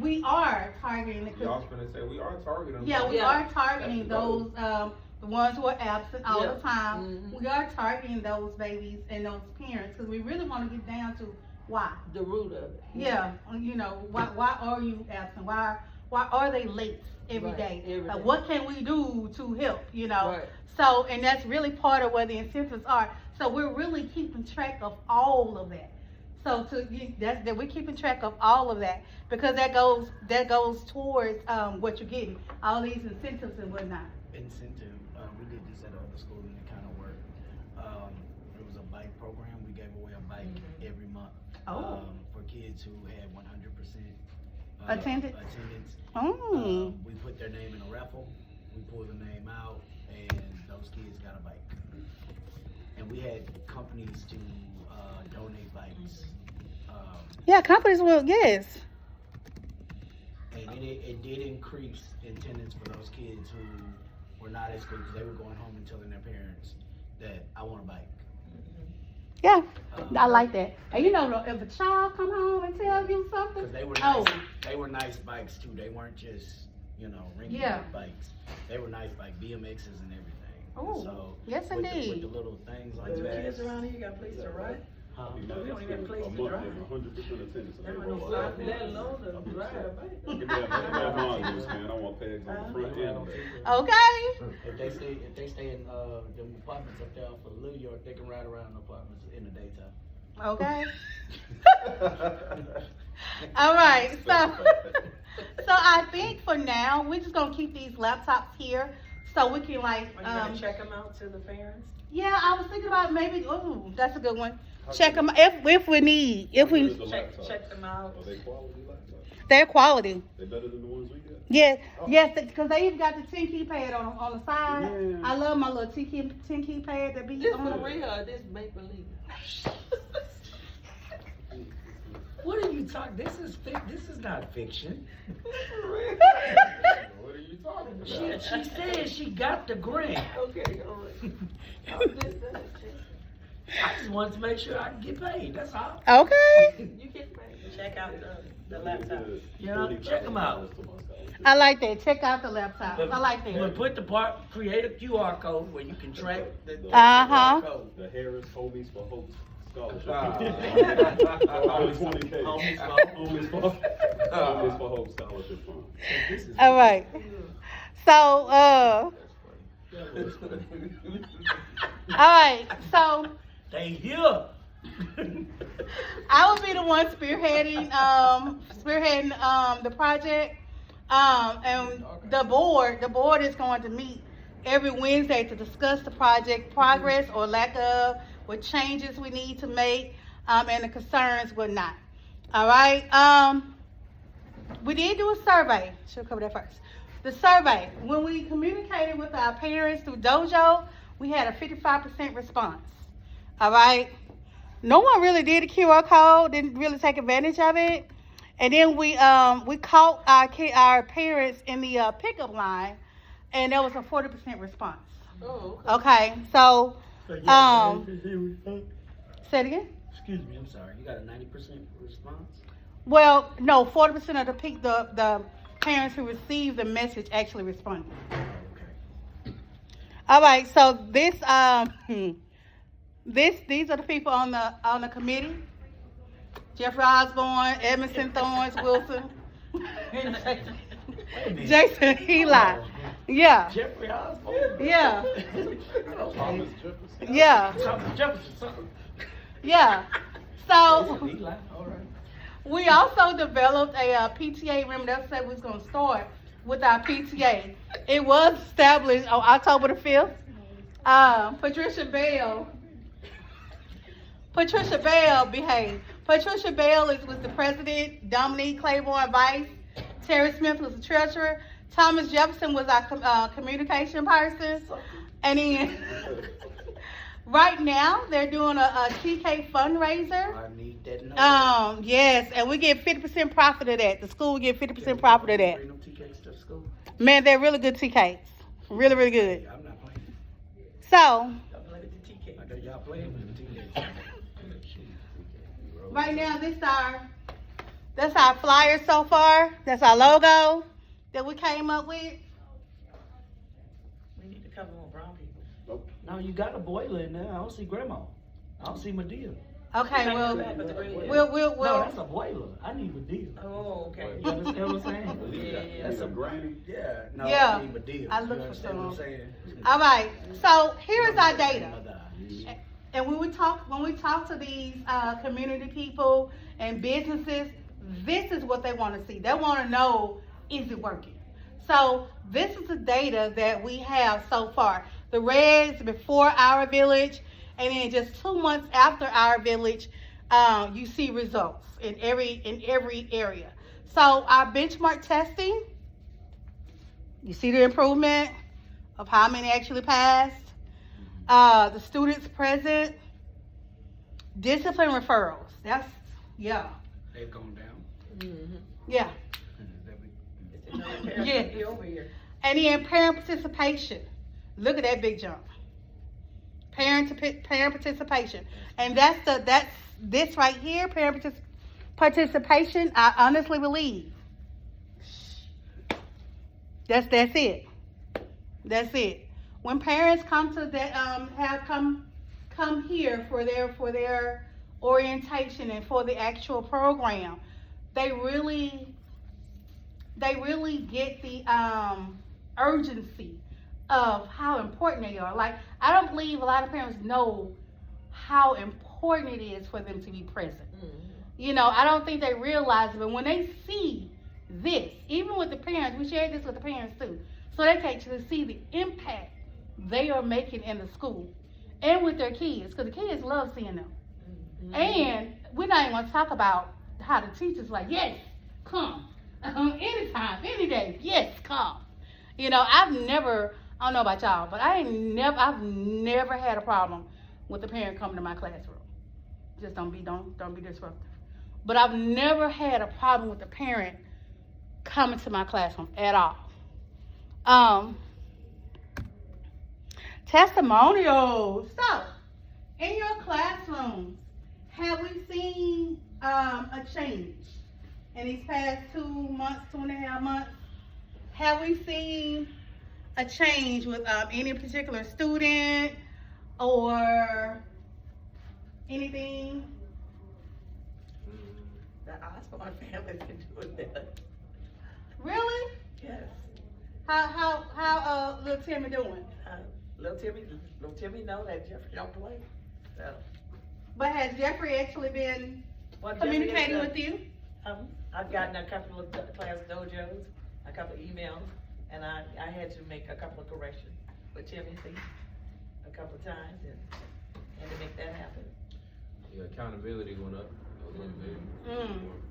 we are targeting the Y'all finna say we are targeting. yeah, we Yeah. are targeting That's the goal. those the ones who are absent all Yeah. the time. Mhm. We are targeting those babies and those parents because we really want to get down to why. The root of it. Yeah, why are you absent? Why are they late every Right, day? every day. What can we do to help? Right. So, and that's really part of where the incentives are. So we're really keeping track of all of that. So that we're keeping track of all of that because that goes towards what you're getting, all these incentives and whatnot. Incentive, we did this at other school and it kind of worked. It was a bike program, we gave away a bike every month. Oh. For kids who had 100% Attendance? attendance. We put their name in a raffle, we pulled the name out, and those kids got a bike. And we had companies to donate bikes. Yeah, companies will, yes. And it did increase attendance for those kids who were not at school because they were going home and telling their parents that I want a bike. Yeah, I like that. And if a child come home and tell you something, Because they were oh, nice, they were nice bikes too. They weren't just rinky Yeah. bikes. They were nice bike BMXs and everything. Ooh, So yes, with indeed. the little things Like like the that. kids around here got places to ride. Huh? We don't even have a place to month drive. with 100% attendance. They and don't they know roll five out. Let alone the drive. Give me that mongoose, man. I want pegs on the front end of that. okay. If they stay in them apartments up there for New York, they can ride around the apartments in the daytime. Okay. All right. So I think for now we're just gonna keep these laptops here so we can Are you gonna check them out to the parents? Yeah, I was thinking about maybe. Oh, that's a good one. Check them if we need How good is the Check laptop? them out. Are they quality laptops? their quality. They better than the ones we get? Yes, because they even got the 10 key pad on the side. Yeah. I love my little 10 key pad that be This on. for real, or this make believe. What are you talking? This is not fiction. What are you talking She about? said she got the grant. Okay, all right. I was just gonna I just wanted to make sure I can get paid. That's all. Okay. check. You get paid. Check out the laptop. Yeah, Yeah, check 'em out. I like that. Check out the laptop. I like But that. put the part, create a QR code where you can track the Uh-huh. QR code. The Harris Homies for Hope Scholarship. Ah. Only 20K. Homies for- Homies for Hope Scholarship Fund. All right. So, all right. So, They here. I will be the one spearheading the project. And the board is going to meet every Wednesday to discuss the project progress or lack of, what changes we need to make, and the concerns or not. All right. We did do a survey. Should cover that first. The survey, when we communicated with our parents through Dojo, we had a 55% response. All right. No one really did a QR code, didn't really take advantage of it. And then we caught our parents in the pickup line, and there was a 40% response. Oh, Okay, so say it again. Excuse me, I'm sorry. You got a 90% response? Well, no, 40% of the parents who received the message actually responded. Okay. All right, so these are the people on the committee: Jeffrey Osborne, Edmondson Thorns Wilson, Jason Eli. Yeah, Jeffrey Osborne. yeah, Thomas Jefferson. yeah, Thomas Jefferson. yeah. So Eli, all right. we also developed a PTA. Remember, that's what we was gonna start with our PTA. It was established on October the 5th. Patricia Bell behaved. Patricia Bell was the president. Dominique Claiborne vice. Terry Smith was the treasurer. Thomas Jefferson was our communication person. And then right now they're doing a TK fundraiser. I need that number. Yes, and we get 50% profit of that. The school will get 50% profit of that. Bring them TKs to school. Man, they're really good TKs. Really, really good. Yeah, I'm not playing. So, Don't look at the TK. I got y'all playing with the TKs. right now, that's our flyer so far. That's our logo that we came up with. We need to cover more Now you got a boiler in there, I don't see grandma, I don't see Medea. Okay, well, Back with the green light. No, we'll, that's a boiler, I need Medea. Oh, okay. You understand what I'm saying? Yeah. That's a granny. Yeah, no, Yeah, I need Medea. I You look for understand what I'm some. saying? all right, so here's our data. Mother. And when we talk to these community people and businesses, this is what they want to see. They want to know, is it working? So this is the data that we have so far. The reds before our village, and then just 2 months after our village, you see results in every area. So our benchmark testing, you see the improvement of how many actually passed. The students present, discipline referrals. That's, yeah, They've gone down. Mhm. yeah. It's another parent Yeah. be over here. And then parent participation. Look at that big jump. Parent participation. And that's this right here, participation, I honestly believe. That's it. That's it. When parents come to that, come here for their orientation and for the actual program, they really get the urgency of how important they are. Like, I don't believe a lot of parents know how important it is for them to be present. You know, I don't think they realize it, but when they see this, even with the parents, we shared this with the parents too, so they can actually see the impact they are making in the school and with their kids, because the kids love seeing them. And we're not even going to talk about how the teachers like, yes, come, anytime, any day, yes, come. You know, I don't know about y'all, but I've never had a problem with the parent coming to my classroom. Just don't be disruptive. But I've never had a problem with the parent coming to my classroom at all. Testimonials. So, in your classrooms, have we seen a change in these past 2 months, 2.5 months? Have we seen a change with any particular student or anything? The Osborne family's been doing that. Really? Yes. How little Timmy doing? Little Timmy know that Jeffrey don't play. So, But has Jeffrey actually been well, communicating Jeffrey with you? I've gotten a couple of class dojos, a couple of emails, and I had to make a couple of corrections with Timmy a couple of times and to make that happen. Yeah, accountability went up a little bit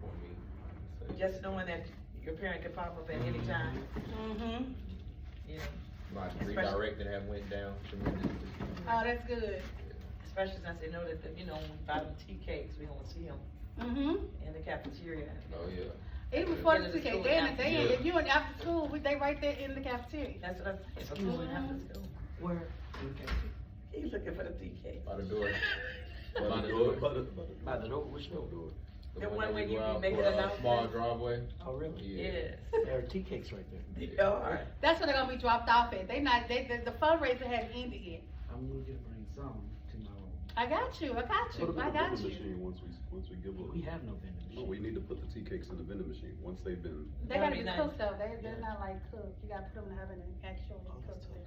for me. So, Just knowing that your parent can pop up at any time, Mm-hmm. you know, my redirecting have went down tremendously. Oh, that's good. especially since they know that, you know, when we buy them tea cakes, we gonna see them Mm-hmm. in the cafeteria. Oh, yeah. Even before the End of the TK, school they now. if you in after school, they right there in the cafeteria. That's what I'm saying, Excuse before we me. have to go. Where? He's looking for the tea cakes. By the door. By the door, By the door, which door? The one that when we you go out make for, an announcement. Small driveway. Oh, really? Yeah. Yes. There are tea cakes right there. They are. That's where they're gonna be dropped off at. The fundraiser hasn't ended yet. I'm gonna just bring some to my room. I got you. What I about the got vending you. machine once we give them? We have no vending No, machine. we need to put the tea cakes in the vending machine, once they've been, They gotta be That'd be cooked though. They're Yeah. not like cooked. You gotta put them in the oven and actually Oh, cook that's them.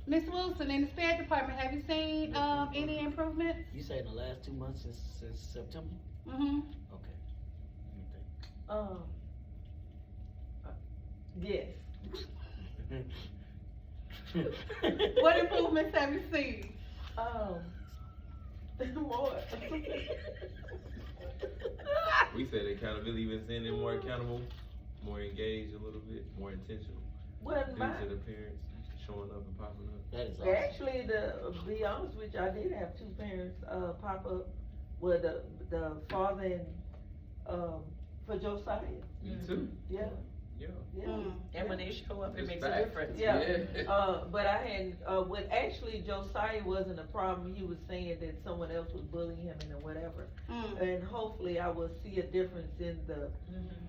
Miss Wilson, in the sped department, have you seen any improvements? You say in the last 2 months since September? Mm-hmm. Okay. Yes. What improvements have you seen? More. We said accountability, been seeing them more accountable, more engaged a little bit, more intentional. Well, Due my, to the parents showing up and popping up. That is awesome. actually, to be honest with you, I did have two parents, pop up with the father and, for Josiah. Me too. Yeah, Yeah. yeah. Mm. And when they show up, it It's makes a fact. difference. Yeah. But I had, what actually Josiah wasn't a problem, he was saying that someone else was bullying him and whatever. Mm. And hopefully I will see a difference in the,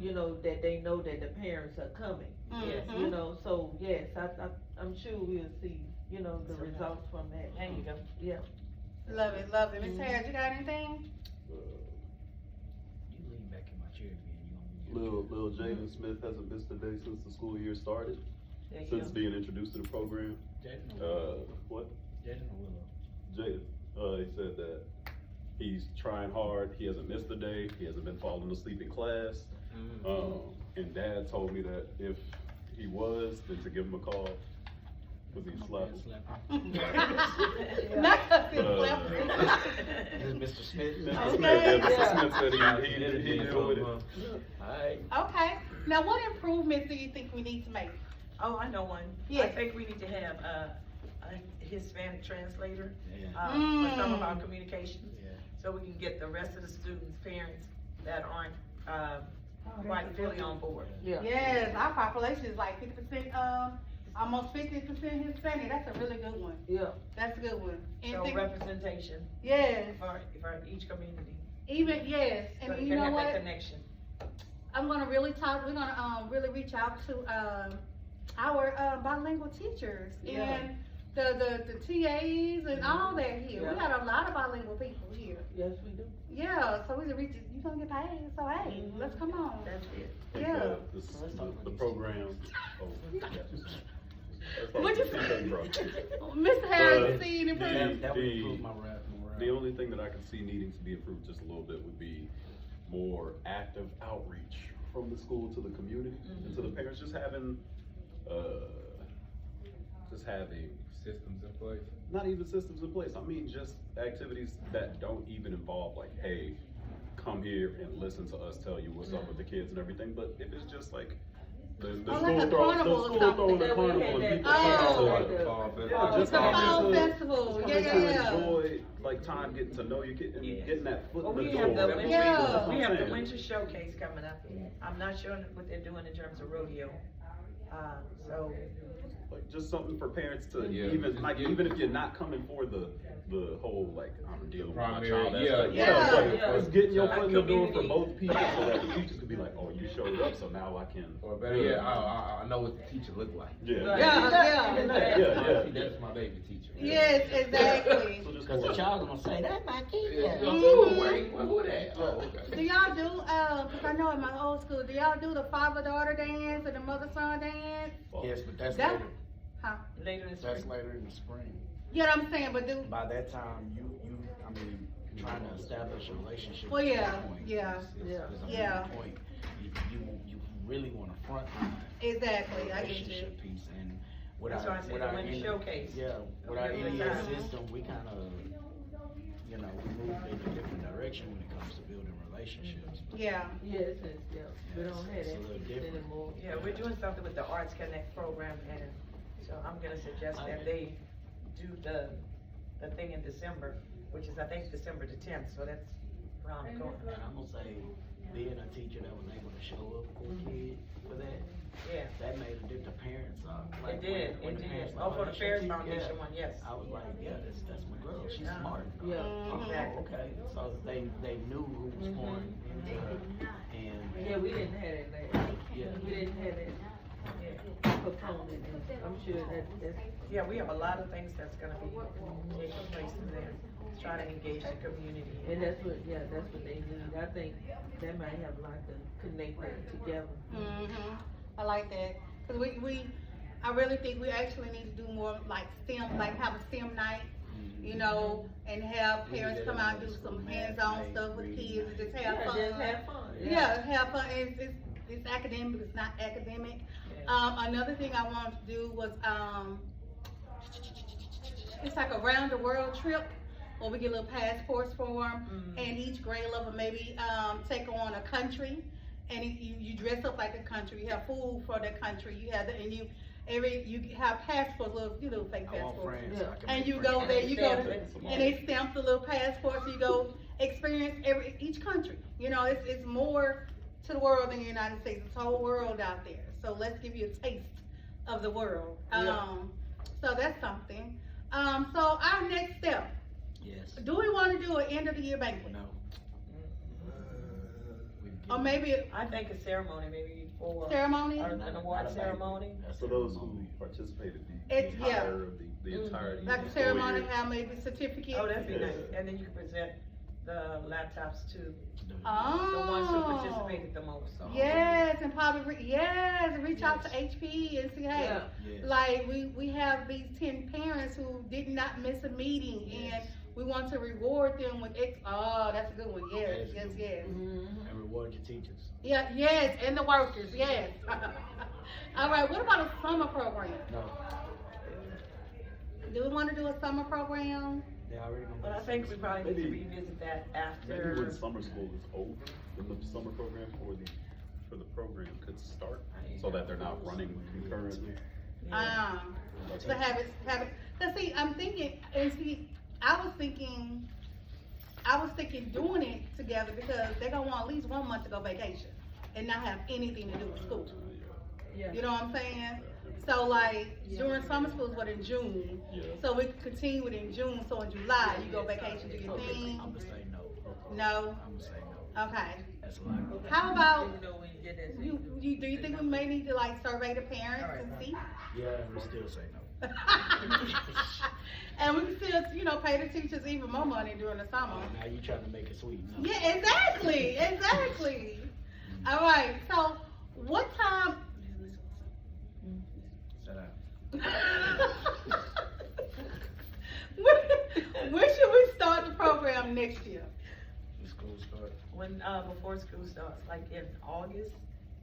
you know, that they know that the parents are coming. Yes, Mhm. you know, so yes, I'm sure we'll see, you know, the results from that. There you go. Yeah. Love it, love it. Miss Harris, you got anything? You lean back in my chair again, you don't. Lil Jaden Smith hasn't missed a day since the school year started, There you since go. being introduced to the program. What? Jaden or Willow? Jaden, he said that he's trying hard, he hasn't missed a day, he hasn't been falling asleep in class. And Dad told me that if he was, then to give him a call, cause he's slapping. Not 'cause it's Uh, left. Mr. Smith? Mr. Okay. Smith, yeah, Yeah. Mr. Smith said he deal with it. Alright. Okay, now what improvements do you think we need to make? Oh, I know one. I Yes. think we need to have a Hispanic translator, Yeah. for some of our communications. Yeah. So we can get the rest of the students' parents that aren't, quite that's fully on board. Yeah. Yes, our population is like 50%, almost 50% Hispanic. That's a really good one. Yeah. That's a good one. And So think- representation yes, for each community. even, yes, So and you you can know have that what? connection. I'm gonna really talk, we're gonna, really reach out to, our, bilingual teachers Yeah. and the TAs and all that here. We Yeah. got a lot of bilingual people here. Yes, we do. Yeah, so we can reach, you gonna get paid, so hey, let's come on. That's it. Think, Yeah. The program, What'd you say? Mr. Harris, see the the- That would the- improve my morale. The only thing that I can see needing to be improved just a little bit would be more active outreach from the school to the community and to the parents, just having Systems in place. not even systems in place. I mean, just activities that don't even involve like, hey, come here and listen to us tell you what's up with the kids and everything. But if it's just like the Oh, school like a carnival or throwing the something. carnival and people Oh. come Like to the fall festival. Yeah, just The coming fall to- festival, just yeah, coming yeah, to yeah. enjoy like time getting to know you, getting that foot Well, in the we door. have the That's winter, Yeah. what we I'm have the saying. winter showcase coming up. I'm not sure what they're doing in terms of rodeo. So, Like just something for parents to Yeah. even like even if you're not coming for the whole like I'm dealing with my Primary, child. yeah, aspect. yeah, Like, yeah. just getting your Like foot in the door for community. both people so that the teachers could be like, oh, you showed up, so now I can. Or better yet, I know what the teacher look like. Yeah. Right. Yeah, yeah. Even that, yeah. That's my baby teacher. Yes, exactly. So just Cause the more- child gonna say, that's my kid. Yeah. Mhm. Wait, who that? Oh, Do okay. y'all do, cause I know in my old school, do y'all do the father-daughter dance and the mother-son dance? Yes, but that's That- later, Huh? later in that's spring. later in the spring. You know what I'm saying, but do, By that time, trying to establish a relationship. Well, at that yeah, point yeah, is a yeah. moot point. You really wanna frontline exactly, the I get you. relationship piece and That's why I said the winter showcase. Yeah, with our Every NES time. system, we kinda, we moved in a different direction when it comes to building relationships. Yeah, Yes, yeah. We don't have It's a that little different. anymore. Yeah, we're doing something with the Arts Connect program, and so I'm gonna suggest that they do the thing in December, which is, I think, December the 10th, so that's around the corner. And I'm gonna say, being a teacher that was able to show up for a kid for that, Yeah, that made a difference. The parents, like, it did, when it the did. parents, Oh, for the that's Ferris your kid? Foundation Yeah. one, yes. I was like, yeah, that's my girl, she's Yeah. smart. Yeah. Mhm. Exactly. Okay, so they knew who was pouring into her, and. Yeah, we didn't have that last. Yeah. We didn't have that component, and I'm sure that's. Yeah, we have a lot of things that's gonna be taking place in there, try to engage the community. And that's what they need. I think that might have a lot to connect them together. I like that, cause I really think we actually need to do more like STEM, like have a STEM night, you know, and have parents come out and do some hands-on stuff with kids and just have fun. Just have fun. Yeah, have fun. It's academic, it's not academic. Another thing I wanted to do was, it's like a round the world trip where we get little passports for them, and each grade level maybe, take on a country, and you dress up like a country, you have food for the country, you have you have passports, little fake I want passports. friends. Yeah. so I can And make you friends. go there, you go, Stamp it. and they stamp the little passports, you go experience each country. You know, it's more to the world than the United States, it's a whole world out there. So let's give you a taste of the world. Yeah. So that's something. So our next step, Yes, do we wanna do an end of the year banquet? no. Or maybe I think a ceremony, maybe for ceremony? an award ceremony. For those who participated, the It's- yeah. entire, the entirety. Like of a the school ceremony, year. have maybe certificate? Oh, that'd be Yeah. nice, and then you can present the laptops to Oh. the ones who participated the most, so. Yes, and probably, yes, reach out to HP and see, hey, Yeah. Yes. like, we have these 10 parents who did not miss a meeting, and Yes. we want to reward them with oh, that's a good one, yes, That's a yes, good yes. Mhm. And reward your teachers. Yeah, yes, and the workers, yes. All right, what about a summer program? No, Do we wanna do a summer program? they already gonna. But I think we probably need to Maybe- revisit that Maybe when after. summer school is over, then the summer program for the program could start, so that they're not running concurrently. Yeah. To have it, cause see, I'm thinking, and see, I was thinking doing it together because they're gonna want at least 1 month to go vacation and not have anything to do with school. Yeah. You know what I'm saying? So like, during summer school is what, in June? Yeah. So we could continue it in June, so in July, you go vacation, do your thing? I'm gonna say no. No? I'm gonna say no. Okay. That's a lot. How about, You know, when you get that. do you think we may need to like survey the parents and see? Yeah, we still say no. And we can still, you know, pay the teachers even more money during the summer. Now you trying to make it sweet. No. Yeah, exactly, exactly. All right, so what time? Shut up. when should we start the program next year? The school start. When, before school starts, like in August,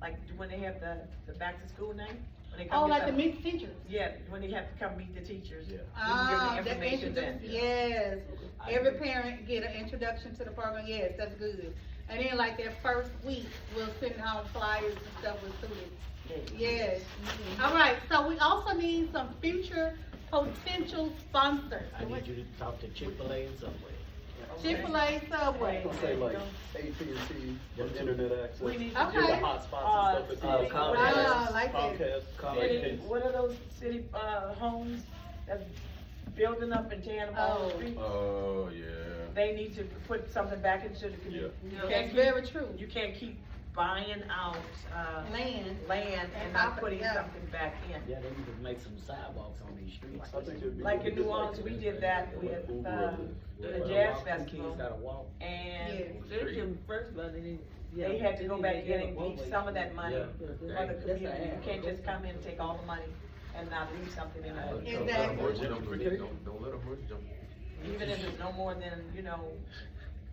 like when they have the back to school night? When they come Oh, get like the meet teachers? Yeah, when they have to come meet the teachers. Yeah. We can give Ah, them the information then. introduce, yes. Every parent get an introduction to the program, yes, that's good. And then like that first week, we'll send home flyers and stuff with students. Yes. All right, so we also need some future potential sponsors. I need you to talk to Chick-fil-A and Subway. Chick-fil-A, Subway. I'll say like AT&T, internet access. We need Get Okay. the hotspots and stuff. Comcast. Ah, like that. Comcast. City, what are those city, homes that's building up and tearing up all the Oh. streets? Oh, yeah. They need to put something back into the community. You That's can't keep, very true. you can't keep buying out, Land. land And and not property, putting yeah. something back in. Yeah, they need to make some sidewalks on these streets. I think it'd be. Like in New Orleans, we did that with, the jazz festival, Kids gotta walk. and First of all, they had to go back in and keep some of that money Yeah. for the community. You can't just come in and take all the money and not leave something in there. Don't let 'em Exactly. jump. Don't let 'em jump. Even if it's no more than, you know,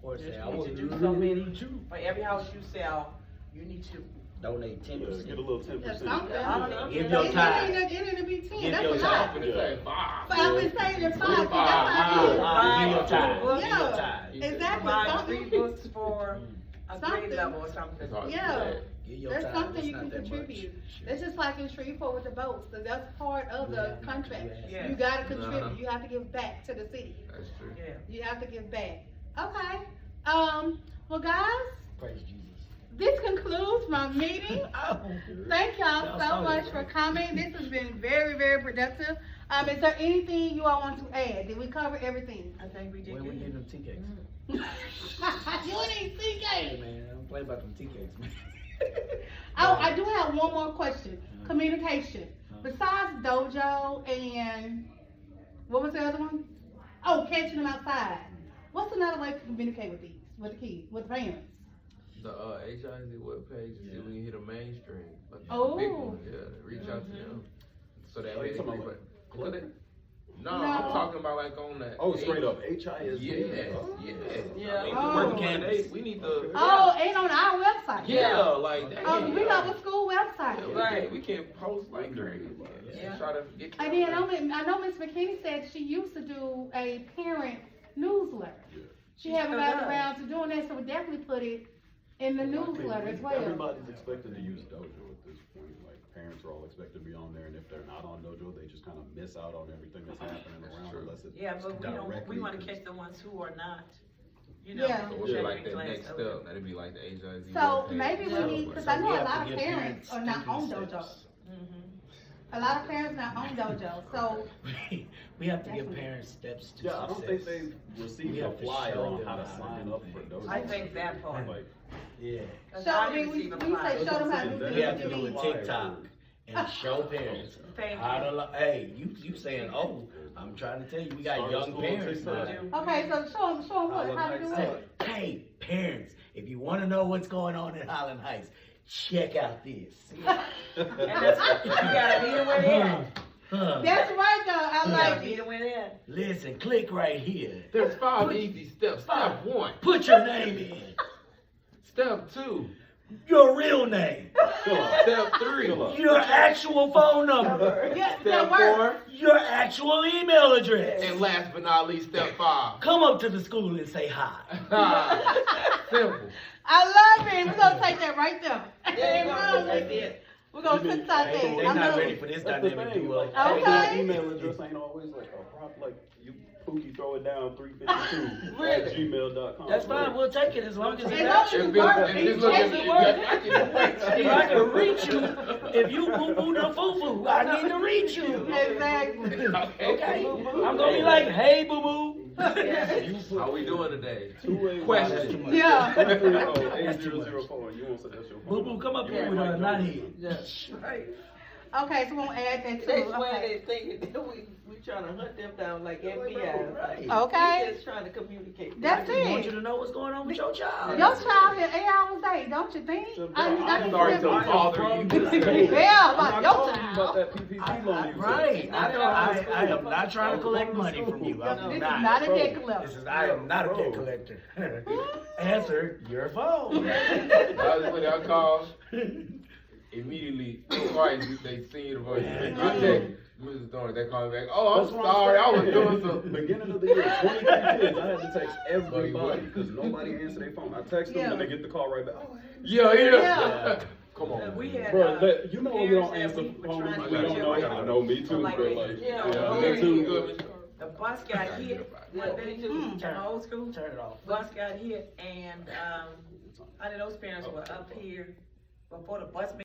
Or just say, I need to will do so many, for every house you sell, you need to. donate 10%. Yeah, get a little 10%. That's something. I don't know. Give your It time. ain't to be 10, Give that's your a time. lot. Yeah. But I've been saying it's 5, 'cause that's how it is. Give your time. Books. Give your Yeah. time. Exactly. Provide 3 Something. books for a Something. grade level or something. Yeah. Give your There's time. something It's you not can that much. contribute. It's just like in Shreveport with the boats, so that's part of the contract. Yeah. You gotta Uh-huh. contribute, you have to give back to the city. That's true. Yeah. You have to give back. Okay, well guys, Praise Jesus. this concludes my meeting. Oh. Thank y'all so much for coming. This has been very, very productive. Is there anything you all want to add? Did we cover everything? I think we did When we get good. them tea cakes. You need Hey CK. man, don't play about them tea cakes, man. Oh, I do have one more question. Communication. Besides Dojo and, what was the other one? Oh, catching them outside. What's another way to communicate with the kids, with the parents? The HIZ webpage, Yeah. when you hit a mainstream, like Oh. the big one, yeah, reach out to them. So that way, You talking about Could they- no, No. I'm talking about like on that. Oh, straight up, HISD. Yeah, yeah. Yeah. I mean, Oh. working candidates, we need to. Oh, and on our website. Yeah, like that. Oh, we have a school website. Yeah, Right. we can post like crazy. Yeah. Try to get. And then I know Miss McKinney said she used to do a parent newsletter. Yeah. She haven't gotten does. around to doing that, so we definitely put it in the newsletter as well. Everybody's expected to use Dojo at this point, like, parents are all expected to be on there, and if they're not on Dojo, they just kind of miss out on everything that's happening around true. unless it's Yeah, but we don't, we directly wanna con- catch the ones who are not, you know. Yeah. So what's check like your that class next over. step? That'd be like the HIZ. So webpage. maybe we Yeah. need, cause So I know we a have to lot of give parents are not on thinking Dojo. steps. Mhm. A lot of parents not on Dojo, so, We have to give Definitely. parents steps to Yeah, I don't think success. they've received We a have to flyer show on them how to how to sign do up for things. Dojo. I think that part. Like, Yeah. Show, I mean, when you say show them how to do We have to this, do a TikTok and show parents Thank how you. to, hey, you saying, oh, I'm trying to tell you, we got Start young school parents TikTok. now. okay, so show them what, how to do Hey, it. hey, parents, if you wanna know what's going on in Highland Heights, check out this. And that's, you gotta meet them where they at. Huh. That's right though, I You gotta like meet it. them where they at. Listen, click right here. There's 5 easy steps. Step 1. Put your name in. Step 2. Your real name. Step 3. Your actual phone number. Yeah, Step that works. 4. Your actual email address. And last but not least, step 5. Come up to the school and say hi. Simple. I love it. We're gonna take that right there. There you go, that's it. We're gonna put that They there. not I ready know. for this That's the dynamic thing, duo. like, Okay. my email address ain't always like a prop, like, you, Pookie, throw it down 352 at gmail.com. That's fine, we'll take it as long as As it long as matches. it works, If it it's looking- takes it work. If I can reach you, if you boo-boo the foo-foo, I need to reach you. Exactly. Okay? I'm gonna be like, hey, boo-boo. How we doing today? Two-way Question. Yeah. 330-8004, you won't say that's your phone. Boo-boo, come up You here ain't with like a no- knot head. Yeah. Okay, so we'll add that They too. swear Okay. they thinking that we trying to hunt them down like FBI. Right. Okay. We just trying to communicate. That's I want you it. to know what's going on with your child. Your child here 8 hours a day, don't you think? I'm sorry to bother you. Yeah, I'm about not your calling you about child. that PPP loan you Right. took. I am not trying to collect money from you. This I'm is not. not a Bro. debt collector. This is, I am not a debt collector. Answer your phone. I called immediately twice. They seen the voice. I text Mrs. Thorne. They called me back. Oh, I'm That's what sorry. I was saying. doing something. Beginning of the year, 23 kids, I had to text everybody because nobody answered their phone. I text them and they get the call right back. Oh, hey. Yeah. Yeah. Come on. We had, Bro, that, you know when we don't parents answer that we were phones, trying we to don't get know. your- I know, me too, Like bro. that. Like, Yeah. yeah, me too. the bus got hit one day, Mm. at my old school. Turn it off. Bus got hit and, I know those parents were up here before the bus